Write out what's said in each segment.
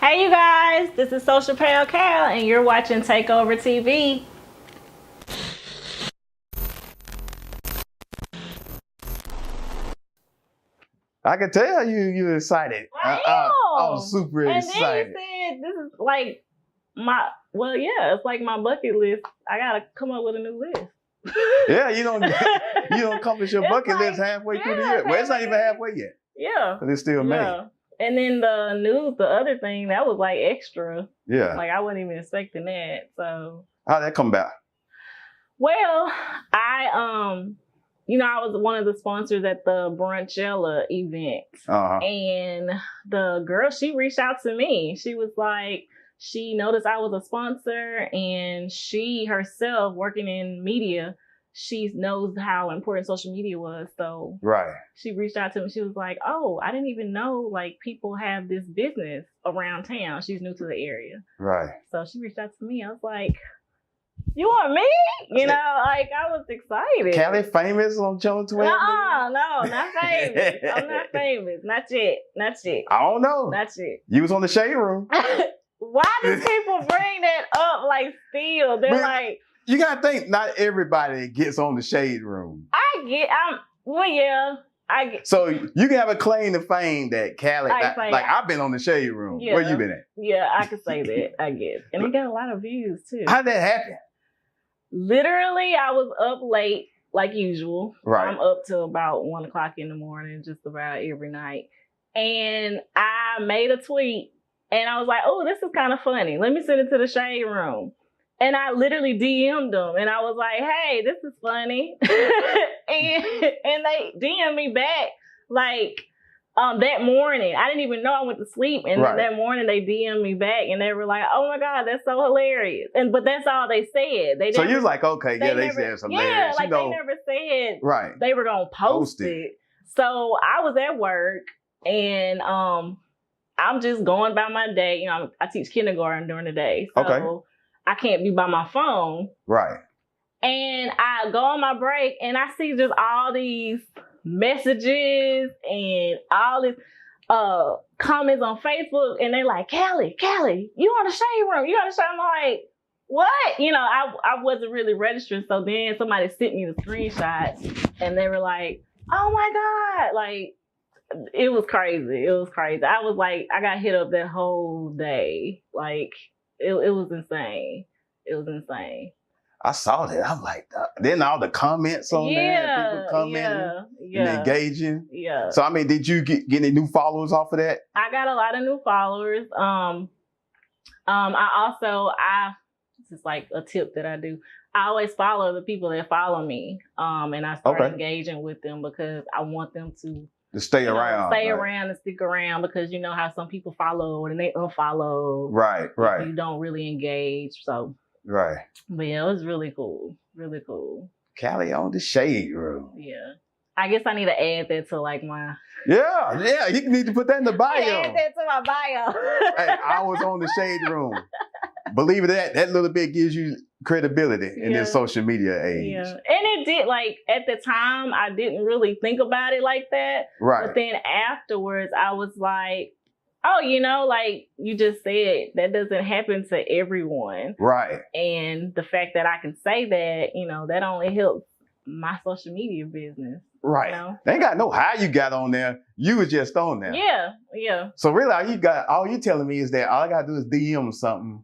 Hey you guys, this is Social Pal Kal and you're watching Takeover TV. I can tell you're excited. I was super excited. And then you said this is like it's like my bucket list. I gotta come up with a new list. Yeah, you don't accomplish your bucket list halfway through the year. Well, it's not even halfway yet. Yeah. But it's still May. And then the other thing, that was like extra. Yeah. Like I wasn't even expecting that. So how'd that come about? Well, I was one of the sponsors at the Brunchella event. And the girl, she reached out to me. She was like, she noticed I was a sponsor and she herself working in media, she knows how important social media was. So she reached out to me. She was like, oh, I didn't even know like people have this business around town. She's new to the area. Right. So she reached out to me. I was like, you want me? You know, like I was excited. Kalli famous on Channel 12? No, not famous. I'm not famous. Not yet. I don't know. Not yet. You was on the Shade Room. Why do people bring that up like still? They're like... You gotta think, not everybody gets on the Shade Room. I get. So you can have a claim to fame that Kalli, I've been on the Shade Room. Yeah. Where you been at? Yeah, I could say that, I guess. And it got a lot of views too. How'd that happen? Literally, I was up late, like usual. Right. I'm up till about 1 o'clock in the morning, just about every night. And I made a tweet and I was like, oh, this is kind of funny. Let me send it to the Shade Room. And I literally DM'd them and I was like, hey, this is funny. and they DM'd me back like that morning. I didn't even know I went to sleep. And then that morning they DM'd me back and they were like, oh my God, that's so hilarious. But that's all they said. So you was like, okay, they said it's hilarious. Yeah, like they never said they were going to post it. So I was at work and I'm just going about my day. You know, I teach kindergarten during the day. So I can't be by my phone. Right. And I go on my break and I see just all these messages and all this comments on Facebook. And they're like, Kalli, you on the Shade Room. You on the Shade Room. I'm like, what? You know, I wasn't really registering. So then somebody sent me the screenshots and they were like, oh my God. Like, it was crazy. It was crazy. I was like, I got hit up that whole day. Like, it was insane. It was insane. I saw that. I'm like, then all the comments on there, people commenting and engaging. Yeah. So, I mean, did you get any new followers off of that? I got a lot of new followers. This is like a tip that I do. I always follow the people that follow me. And I start engaging with them because I want them to stay around. Around and stick around because you know how some people follow and they unfollow. Right. You don't really engage. So. Right. But yeah, it was really cool. Really cool. Kalli on the Shade Room. Yeah. I guess I need to add that to like my... Yeah. You need to put that in the bio. Add that to my bio. Hey, I was on the Shade Room. Believe it, that little bit gives you credibility in this social media age. Yeah. And it did, like, at the time, I didn't really think about it like that. Right. But then afterwards, I was like, oh, you know, like you just said, that doesn't happen to everyone. Right. And the fact that I can say that, you know, that only helps my social media business. Right. You know? They ain't got no how you got on there. You was just on there. Yeah. So really, all you telling me is that all I got to do is DM something.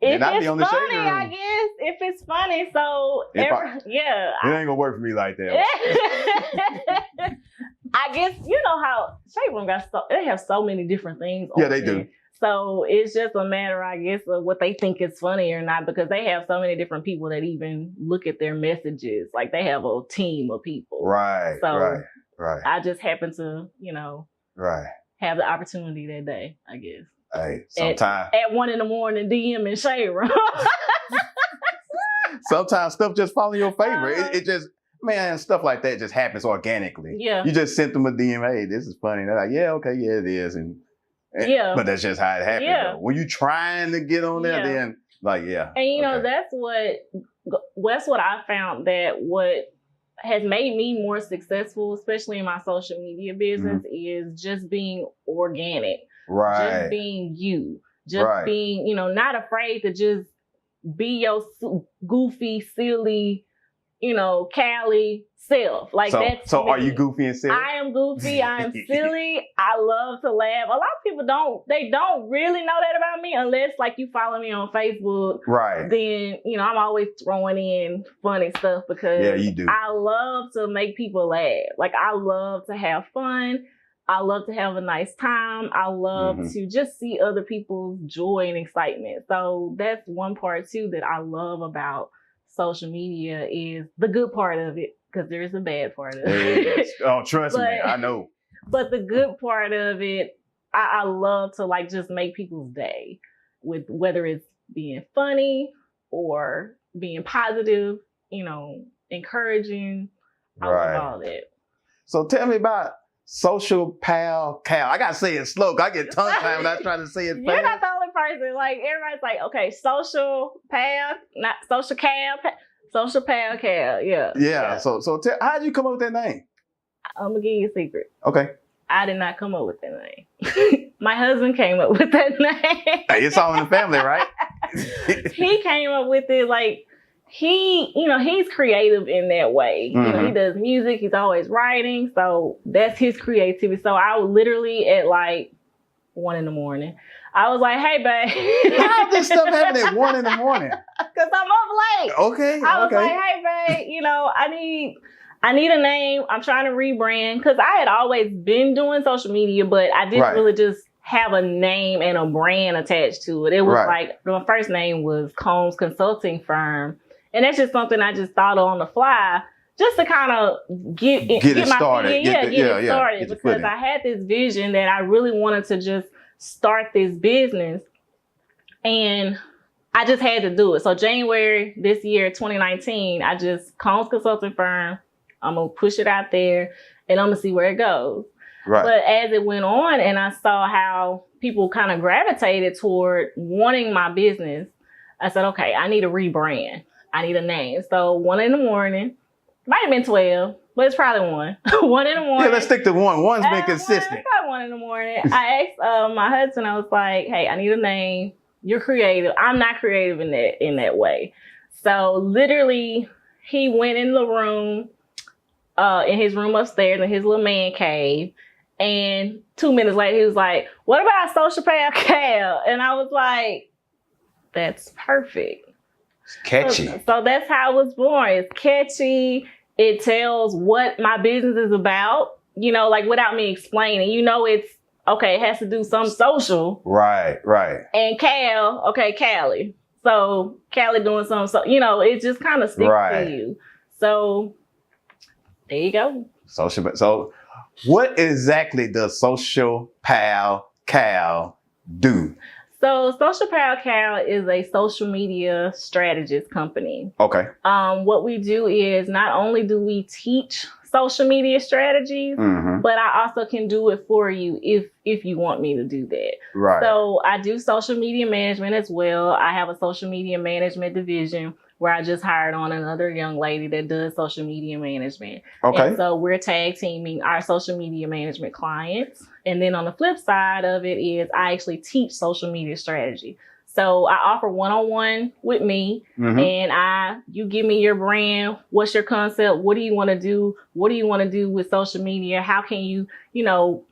If it's funny, I guess. If it's funny, so it ain't gonna work for me like that. I guess you know how Shade Room they have so many different things. Yeah, they do. So it's just a matter, I guess, of what they think is funny or not, because they have so many different people that even look at their messages. Like they have a team of people. Right. So I just happen to, you know, have the opportunity that day, I guess. Hey, sometimes at 1 a.m, DM in Shade Room. Sometimes stuff just follow your favor. It just, man, stuff like that just happens organically. Yeah. You just sent them a DM, hey, this is funny. They're like, yeah, okay, yeah, it is. And but that's just how it happened. Yeah. When you trying to get on there, then like, And you know, that's what I found that what has made me more successful, especially in my social media business, is just being organic. Right. Just being you. Just being, you know, not afraid to just be your goofy, silly, you know, Kalli self. Like that's so me. Are you goofy and silly? I am goofy. I am silly. I love to laugh. A lot of people don't really know that about me unless like you follow me on Facebook. Right. Then, you know, I'm always throwing in funny stuff because you do. I love to make people laugh. Like I love to have fun. I love to have a nice time. I love to just see other people's joy and excitement. So that's one part too that I love about social media is the good part of it, because there is a bad part of it. Oh, trust me, I know. But the good part of it, I love to like just make people's day with whether it's being funny or being positive, you know, encouraging. I love all that. So tell me about Social Pal Kal. I gotta say it slow. I get tongue tied when I try to say it fast. You're not the only person. Like everybody's like, okay, Social Pal, not Social Cal, Social Pal Kal. Yeah. So how did you come up with that name? I'm gonna give you a secret. Okay. I did not come up with that name. My husband came up with that name. Hey, it's all in the family, right? He came up with it like. He's creative in that way. You know, he does music. He's always writing. So that's his creativity. So I would literally at like 1 a.m, I was like, hey, babe. How this stuff happen at 1 a.m? Because I'm up late. Okay. I was like, hey, babe, you know, I need a name. I'm trying to rebrand. Because I had always been doing social media, but I didn't really just have a name and a brand attached to it. It was like, my first name was Combs Consulting Firm. And that's just something I just thought on the fly, just to kind of get it started. Get it started because I had this vision that I really wanted to just start this business, and I just had to do it. So January this year, 2019, I just Combs Consulting Firm. I'm gonna push it out there, and I'm gonna see where it goes. Right. But as it went on, and I saw how people kind of gravitated toward wanting my business, I said, okay, I need a rebrand. I need a name. So 1 a.m, might have been 12, but it's probably 1. 1 a.m. Yeah, let's stick to 1. One's been consistent. Probably 1 a.m. I asked my husband, I was like, hey, I need a name. You're creative. I'm not creative in that way. So literally he went in the room, in his room upstairs in his little man cave. And 2 minutes later, he was like, what about Social Pal Kal? And I was like, that's perfect. It's catchy. So that's how it was born. It's catchy. It tells what my business is about, you know, like without me explaining. You know, it's okay, it has to do some social. Right. And Kal, okay, Kalli. So Kalli doing something, so you know, it just kind of sticks to you. So there you go. So what exactly does Social Pal Kal do? So Social Pal Kal is a social media strategist company. Okay. What we do is not only do we teach social media strategies, but I also can do it for you if you want me to do that. Right. So I do social media management as well. I have a social media management division where I just hired on another young lady that does social media management. Okay. And so we're tag teaming our social media management clients. And then on the flip side of it is I actually teach social media strategy. So I offer one-on-one with me, and you give me your brand. What's your concept? What do you want to do? What do you want to do with social media? How can you, you know,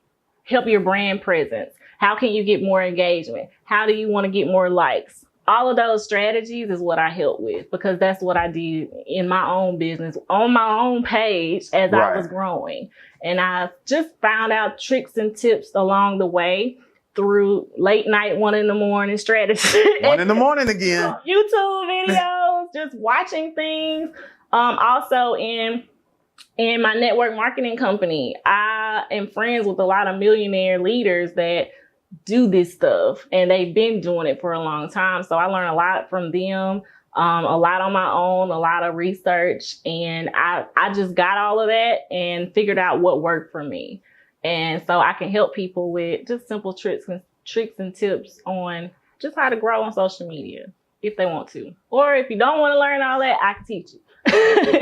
help your brand presence? How can you get more engagement? How do you want to get more likes? All of those strategies is what I help with, because that's what I did in my own business on my own page as I was growing. And I just found out tricks and tips along the way through late night, 1 a.m. strategy. 1 a.m. again. YouTube videos, just watching things. Also in my network marketing company, I am friends with a lot of millionaire leaders that do this stuff, and they've been doing it for a long time. So I learned a lot from them, a lot on my own, a lot of research, and I just got all of that and figured out what worked for me. And so I can help people with just simple tricks and tips on just how to grow on social media if they want to. Or if you don't want to learn all that, I can teach you.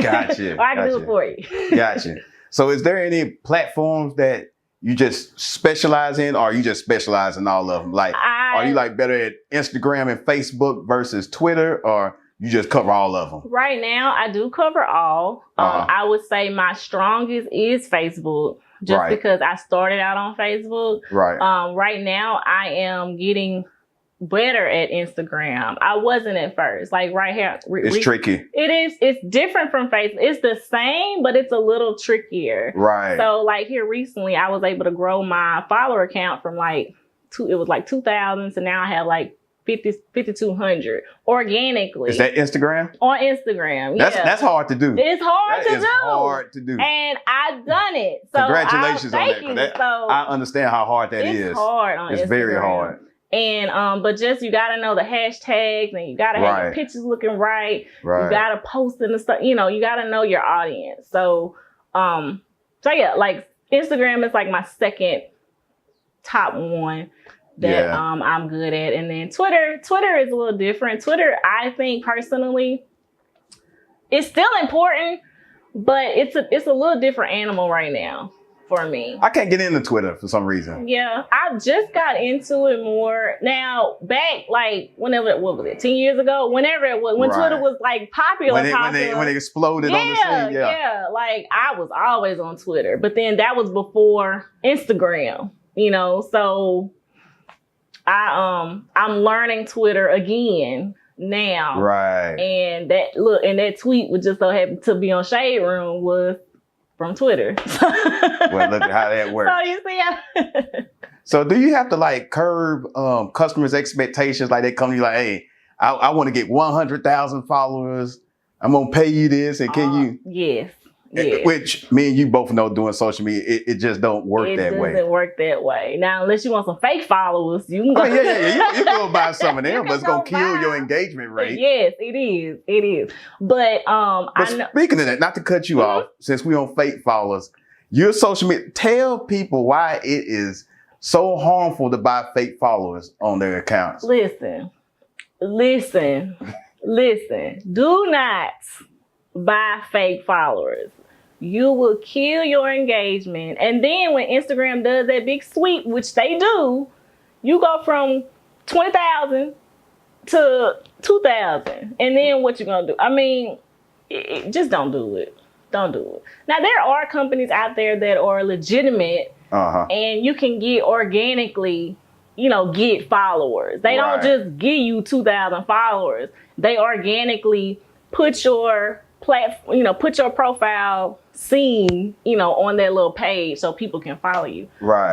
Gotcha. Or I can do it for you. Gotcha. So is there any platforms that you just specialize in, or you just specialize in all of them? Like, are you like better at Instagram and Facebook versus Twitter, or you just cover all of them? Right now, I do cover all. I would say my strongest is Facebook, just because I started out on Facebook. Right. Right now, I am getting better at Instagram. I wasn't at first. Like right here, it's tricky. It is. It's different from Facebook. It's the same, but it's a little trickier. Right. So like here recently, I was able to grow my follower account from like it was like 2,000 to now I have like 5,200 organically. Is that Instagram? On Instagram, yeah. That's hard to do. It's hard to do. Hard to do. And I've done it. So congratulations on that. Thank you. So I understand how hard that is. It's hard on Instagram. It's very hard. And but just you gotta know the hashtags, and you gotta have your pictures looking right. You gotta post and stuff. You know, you gotta know your audience. So yeah, like Instagram is like my second top one that I'm good at. And then Twitter is a little different. Twitter, I think personally, it's still important, but it's a little different animal right now for me. I can't get into Twitter for some reason. Yeah, I just got into it more. Now, back like whenever, what was it, 10 years ago? Whenever it was, when Twitter was like popular. When it exploded on the scene. Yeah, like I was always on Twitter. But then that was before Instagram, you know, so I'm learning Twitter again now. Right. And that tweet would just so happen to be on Shade Room was from Twitter. Well, look at how that works. So you see So do you have to like curb customers' expectations? Like they come to you like, hey, I want to get 100,000 followers. I'm going to pay you this. And can you? Yes. Which me and you both know doing social media, it just don't work that way. It doesn't work that way. Now, unless you want some fake followers, you can go. You go buy some of them, but it's going to kill your engagement rate. Yes, it is. It is. But speaking of that, not to cut you off, since we on fake followers, your social media, tell people why it is so harmful to buy fake followers on their accounts. Listen. Do not buy fake followers. You will kill your engagement. And then when Instagram does that big sweep, which they do, you go from 20,000 to 2,000. And then what you gonna do? I mean, just don't do it. Don't do it. Now, there are companies out there that are legitimate and you can get organically, get followers. They don't just give you 2,000 followers. They organically put your put your profile scene, on that little page so people can follow you. Right.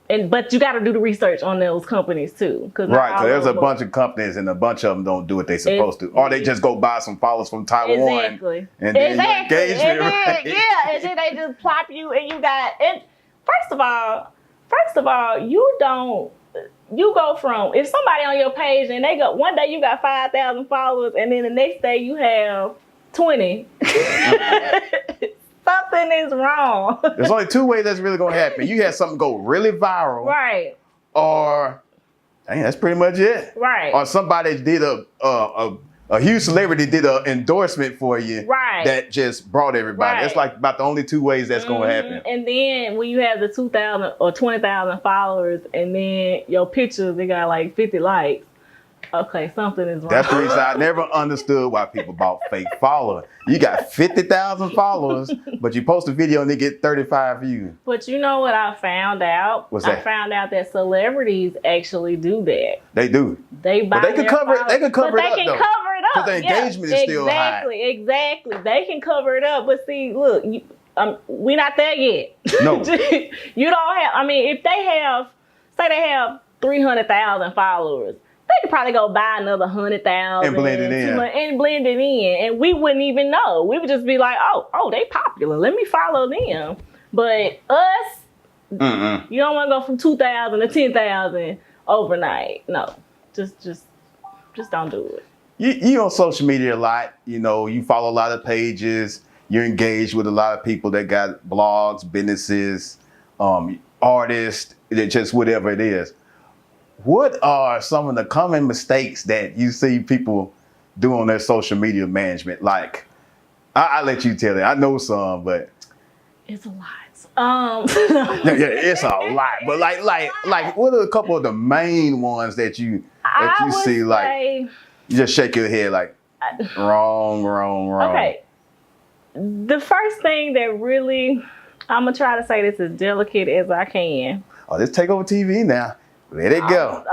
But you got to do the research on those companies too. So there's a bunch of companies and a bunch of them don't do what they're supposed to. Or they just go buy some followers from Taiwan. Exactly. And then your engagement rate. Yeah, and then they just plop you and you got, and first of all, you go from, if somebody on your page and they go, one day you got 5,000 followers and then the next day you have 20. Something is wrong. There's only two ways that's really going to happen. You had something go really viral. Right. Or, that's pretty much it. Right. Or somebody did a huge celebrity did an endorsement for you. Right. That just brought everybody. Right. That's like about the only two ways that's going to happen. And then when you have the 2,000 or 20,000 followers and then your pictures, they got like 50 likes. Okay, something is wrong. That's the reason I never understood why people bought fake followers. You got 50,000 followers, but you post a video and they get 35 views. But you know what I found out? What's that? I found out that celebrities actually do that. They do. They buy. But they can cover it. They can cover it up. They can cover it up because the engagement is still high. Exactly. They can cover it up. But see, look, we're not there yet. No. You don't have. I mean, if say they have 300,000 followers. They could probably go buy another 100,000 and blend it in, and we wouldn't even know. We would just be like, "Oh, they popular. Let me follow them." But us, you don't want to go from 2,000 to 10,000 overnight. No, just don't do it. You on social media a lot. You follow a lot of pages. You're engaged with a lot of people that got blogs, businesses, artists, just whatever it is. What are some of the common mistakes that you see people do on their social media management? Like, I'll let you tell it. I know some, but it's a lot. It's a lot. But like, what are a couple of the main ones that you see? Like, you just shake your head like, wrong. Okay. The first thing that really, I'm gonna try to say this as delicate as I can. Oh, this Takeover TV now. Let it go.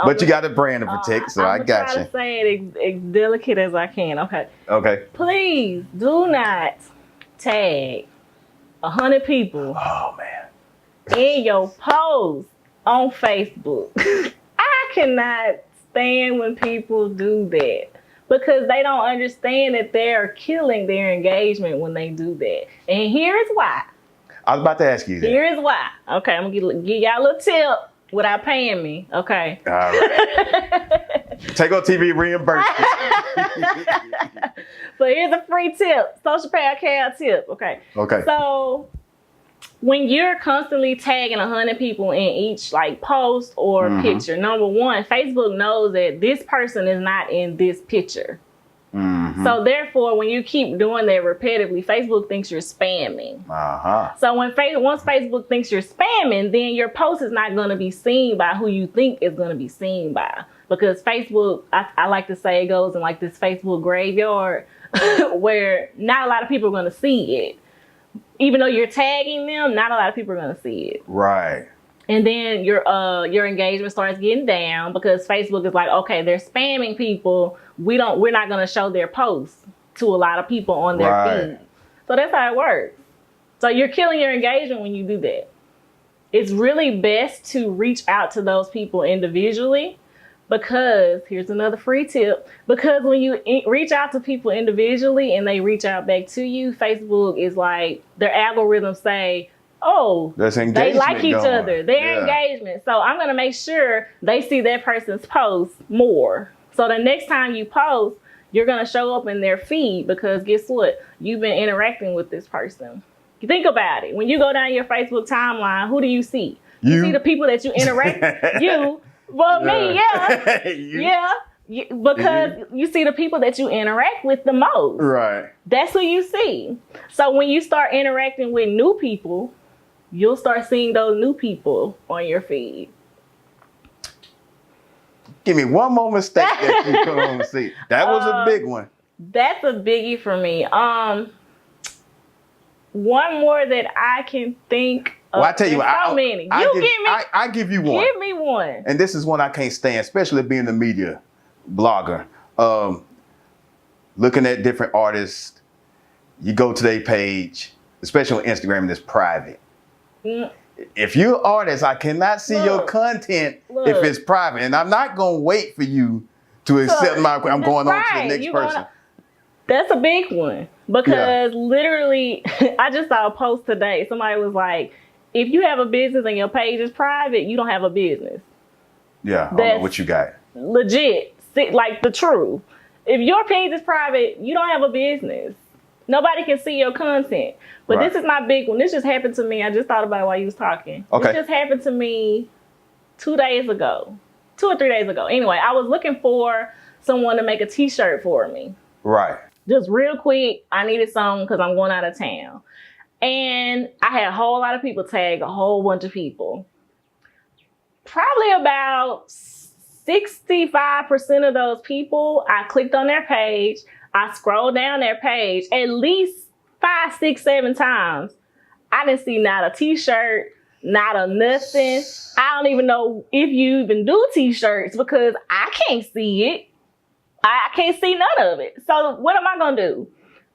But you got a brand to protect, so I got you. I'm trying to say it as delicate as I can. Okay. Okay. Please do not tag 100 people. Oh man. In your post on Facebook. I cannot stand when people do that because they don't understand that they're killing their engagement when they do that. And here's why. I was about to ask you that. Here's why. Okay, I'm gonna give y'all a little tip without paying me. Okay. All right. Takeover TV reimbursement. So here's a free tip. Social Pal Kal tip. Okay. Okay. So when you're constantly tagging 100 people in each like post or picture, number one, Facebook knows that this person is not in this picture. So therefore, when you keep doing that repetitively, Facebook thinks you're spamming. So once Facebook thinks you're spamming, then your post is not going to be seen by who you think is going to be seen by. Because Facebook, I like to say, it goes in like this Facebook graveyard where not a lot of people are going to see it. Even though you're tagging them, not a lot of people are going to see it. Right. And then your engagement starts getting down because Facebook is like, okay, they're spamming people. We're not going to show their posts to a lot of people on their feed. So that's how it works. So you're killing your engagement when you do that. It's really best to reach out to those people individually because here's another free tip. Because when you reach out to people individually and they reach out back to you, Facebook is like, their algorithms say, oh, they like each other. Their engagement. So I'm going to make sure they see that person's post more. So the next time you post, you're going to show up in their feed because guess what? You've been interacting with this person. You think about it. When you go down your Facebook timeline, who do you see? You see the people that you interact with. You. Well, me, because you see the people that you interact with the most. Right. That's who you see. So when you start interacting with new people, you'll start seeing those new people on your feed. Give me one more mistake that you couldn't see. That was a big one. That's a biggie for me. One more that I can think of. Well, I tell you what, I give you one. Give me one. And this is one I can't stand, especially being a media blogger. Looking at different artists, you go to their page, especially on Instagram, and it's private. If you're an artist, I cannot see your content if it's private. And I'm not going to wait for you to accept I'm going on to the next person. That's a big one. Because literally, I just saw a post today. Somebody was like, if you have a business and your page is private, you don't have a business. Yeah, I don't know what you got. Legit. Like the truth. If your page is private, you don't have a business. Nobody can see your content. But this is my big one. This just happened to me. I just thought about it while you was talking. Okay. This just happened to me 2 days ago. 2 or 3 days ago. Anyway, I was looking for someone to make a t-shirt for me. Right. Just real quick, I needed some because I'm going out of town. And I had a whole lot of people tag, a whole bunch of people. Probably about 65% of those people, I clicked on their page. I scrolled down their page at least 5, 6, 7 times. I didn't see not a t-shirt, not a nothing. I don't even know if you even do t-shirts because I can't see it. I can't see none of it. So what am I going to do?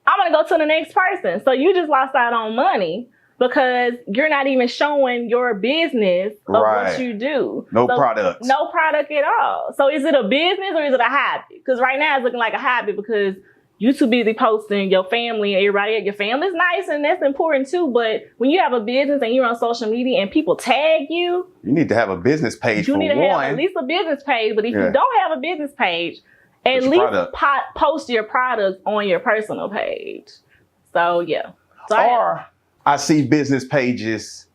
I'm going to go to the next person. So you just lost out on money because you're not even showing your business of what you do. No product. No product at all. So is it a business or is it a hobby? Because right now it's looking like a hobby because you're too busy posting your family and everybody. Your family's nice and that's important too. But when you have a business and you're on social media and people tag you. You need to have a business page for one. You need to have at least a business page. But if you don't have a business page, at least post your products on your personal page. So, yeah. So I see business pages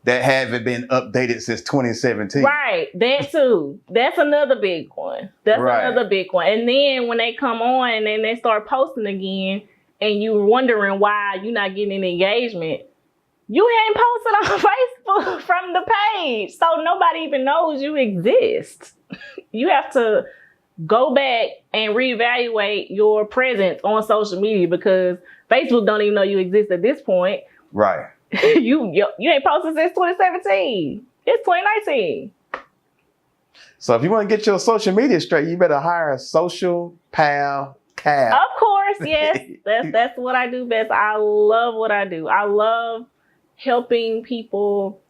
that haven't been updated since 2017. Right. That too. That's another big one. Another big one. And then when they come on and then they start posting again and you're wondering why you're not getting any engagement, You ain't posted on Facebook from the page, so nobody even knows you exist. You have to go back and reevaluate your presence on social media because Facebook don't even know you exist at this point. Right. You ain't posted since 2017. It's 2019. So if you want to get your social media straight, you better hire a Social Pal Kal. Of course, yes. That's what I do best. I love what I do. I love helping people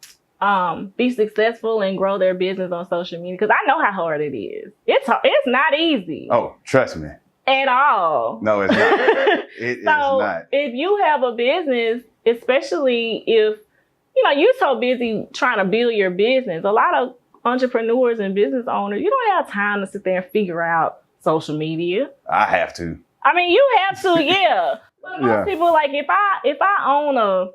be successful and grow their business on social media because I know how hard it is. It's not easy. Oh, trust me. At all. No, it's not. It is not. If you have a business, especially if, you're so busy trying to build your business, a lot of entrepreneurs and business owners, you don't have time to sit there and figure out social media. I have to. I mean, you have to, yeah. But most people, like, if I own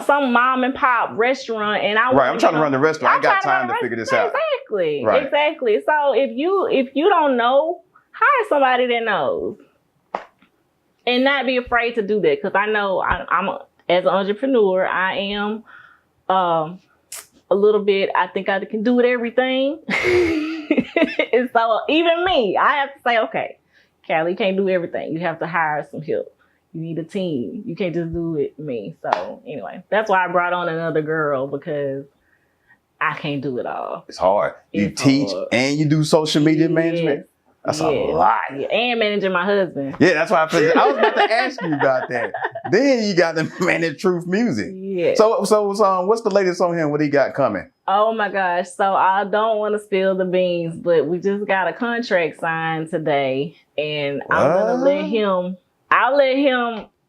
some mom and pop restaurant and I'm trying to run the restaurant. I ain't got time to figure this out. Exactly. Right. Exactly. So if you don't know, hire somebody that knows. And not be afraid to do that. Because I know as an entrepreneur, I am a little bit, I think I can do with everything. And so even me, I have to say, okay, Kalli, you can't do everything. You have to hire some help. You need a team. You can't just do it me. So anyway, that's why I brought on another girl because I can't do it all. It's hard. You teach and you do social media management. That's a lot. Yeah. And managing my husband. Yeah, that's why I was about to ask you about that. Then you got to manage Truth Music. Yeah. So what's the latest on him? What he got coming? Oh my gosh. So I don't want to spill the beans, but we just got a contract signed today. And I'll let him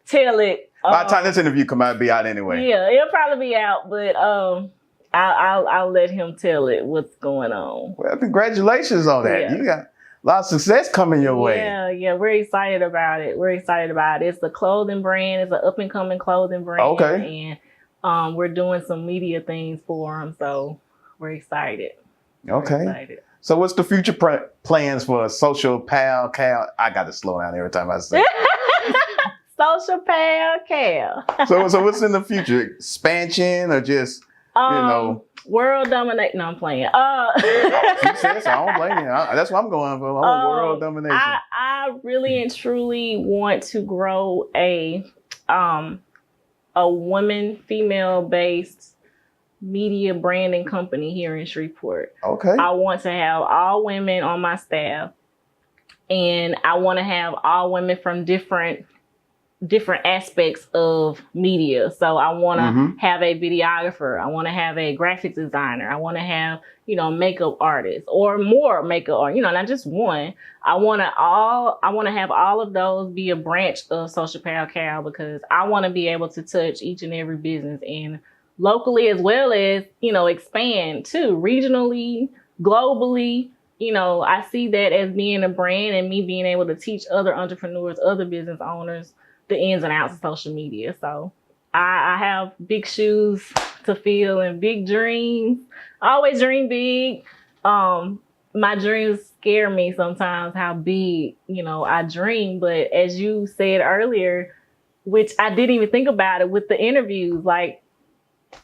tell it. By the time this interview come out, it'll be out anyway. Yeah, it'll probably be out, but I'll let him tell it what's going on. Well, congratulations on that. Yeah. You got a lot of success coming your way. Yeah, we're excited about it. It's a clothing brand. It's an up and coming clothing brand. Okay. And we're doing some media things for them, so we're excited. Okay. So what's the future plans for Social Pal Kal? I got to slow down every time I say it. Social Pal Kal. So what's in the future? Expansion or just, world domination? No, I'm playing. She says so. I don't blame you. That's what I'm going for. I want world domination. I really and truly want to grow a woman, female-based media branding company here in Shreveport. Okay. I want to have all women on my staff, and I want to have all women from different aspects of media. So I want to have a videographer. I want to have a graphic designer. I want to have, makeup artists or more makeup art, not just one. I want to have all of those be a branch of Social Pal Kal because I want to be able to touch each and every business and locally as well as, expand too, regionally, globally. I see that as being a brand and me being able to teach other entrepreneurs, other business owners, the ins and outs of social media. So I have big shoes to fill and big dreams. I always dream big. My dreams scare me sometimes how big, I dream. But as you said earlier, which I didn't even think about it with the interviews, like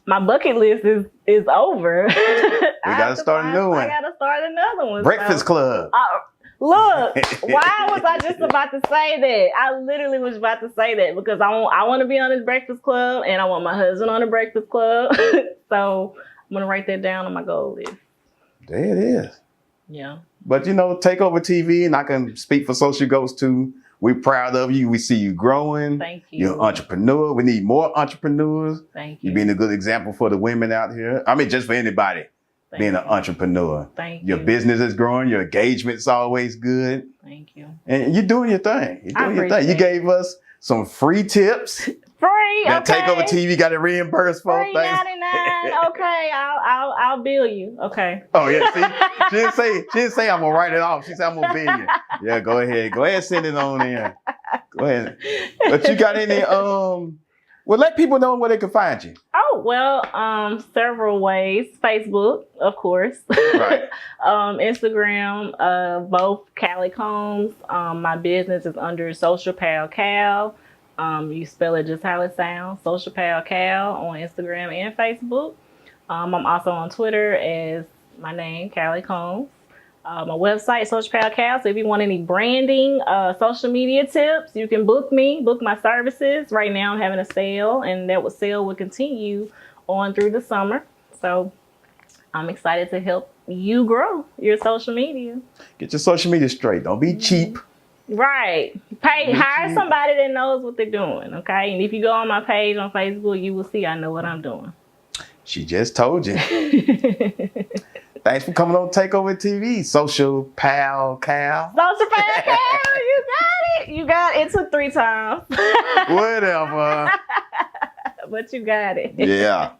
my bucket list is over. We got to start a new one. I got to start another one. Breakfast Club. Look, why was I just about to say that? I literally was about to say that because I want to be on this Breakfast Club and I want my husband on the Breakfast Club. So I'm going to write that down on my goal list. There it is. Yeah. But, Takeover TV, and I can speak for Social Ghost too. We're proud of you. We see you growing. Thank you. You're an entrepreneur. We need more entrepreneurs. Thank you. You're being a good example for the women out here. I mean, just for anybody. Being an entrepreneur. Thank you. Your business is growing. Your engagement's always good. Thank you. And you're doing your thing. You gave us some free tips. Free, that okay. Takeover TV got to reimburse for $3.99. Okay, I'll bill you. Okay. Oh yeah. See, she didn't say I'm gonna write it off. She said I'm gonna bill you. Yeah, go ahead, send it on in. Go ahead. But you got any well, let people know where they can find you. Oh, well, several ways. Facebook, of course. Right. Instagram, both Kalli Combs. My business is under Social Pal Kal. You spell it just how it sounds. Social Pal Kal on Instagram and Facebook. I'm also on Twitter as my name, Kalli Combs. My website, Social Pal Kal. So if you want any branding, social media tips, you can book my services. Right now I'm having a sale, and that sale will continue on through the summer. So I'm excited to help you grow your social media. Get your social media straight. Don't be cheap. Right. Hire somebody that knows what they're doing, okay? And if you go on my page on Facebook, you will see I know what I'm doing. She just told you. Thanks for coming on Takeover TV, Social Pal Kal. Social Pal Kal, you got it. You got it. It took 3 times. Whatever. But you got it. Yeah.